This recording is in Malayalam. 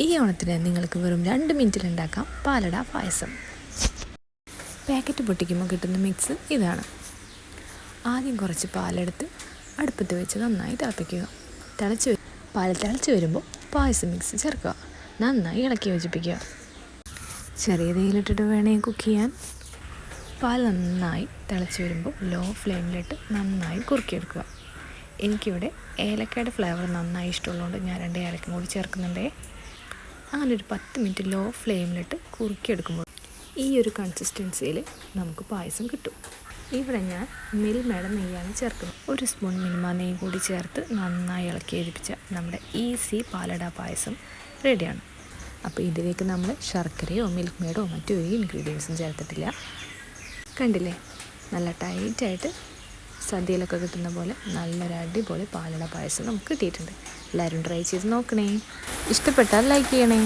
ഈ ഓണത്തിന് നിങ്ങൾക്ക് വെറും 2 മിനിറ്റിലുണ്ടാക്കാം പാലട പായസം. പാക്കറ്റ് പൊട്ടിക്കുമ്പോൾ കിട്ടുന്ന മിക്സ് ഇതാണ്. ആദ്യം കുറച്ച് പാലെടുത്ത് അടുപ്പത്ത് വെച്ച് നന്നായി തിളപ്പിക്കുക. പാൽ തിളച്ച് വരുമ്പോൾ പായസം മിക്സ് ചേർക്കുക. നന്നായി ഇളക്കി യോജിപ്പിക്കുക. ചെറിയ തീയിലിട്ടിട്ട് വേണമെങ്കിൽ കുക്ക് ചെയ്യാൻ. പാൽ നന്നായി തിളച്ച് വരുമ്പോൾ ലോ ഫ്ലെയിമിലിട്ട് നന്നായി കുറുക്കിയെടുക്കുക. എനിക്കിവിടെ ഏലക്കയുടെ ഫ്ലേവർ നന്നായി ഇഷ്ടമുള്ളതുകൊണ്ട് ഞാൻ 2 ഏലക്കയും കൂടി ചേർക്കുന്നുണ്ടേ. അങ്ങനെ ഒരു 10 മിനിറ്റ് ലോ ഫ്ലെയിമിലിട്ട് കുറുക്കിയെടുക്കുമ്പോൾ ഈ ഒരു കൺസിസ്റ്റൻസിയിൽ നമുക്ക് പായസം കിട്ടും. ഇവിടെ ഞാൻ മിൽമയുടെ നെയ്യാണ് ചേർക്കുന്നത്. 1 സ്പൂൺ മിൽമ നെയ്യ് കൂടി ചേർത്ത് നന്നായി ഇളക്കി യോജിപ്പിച്ച നമ്മുടെ ഈസി പാലട പായസം റെഡിയാണ്. അപ്പോൾ ഇതിലേക്ക് നമ്മൾ ശർക്കരയോ മിൽക്ക് മെയ്ഡോ മറ്റൊരു ഇൻഗ്രീഡിയൻസും ചേർത്തിട്ടില്ല. കണ്ടില്ലേ, നല്ല ടൈറ്റായിട്ട് സദ്യയിലൊക്കെ കിട്ടുന്ന പോലെ നല്ലൊരു അടിപൊളി പാലട പായസം നമുക്ക് കിട്ടിയിട്ടുണ്ട്. എല്ലാവരും ട്രൈ ചെയ്ത് നോക്കണേ. ഇഷ്ടപ്പെട്ടാൽ ലൈക്ക് ചെയ്യണേ.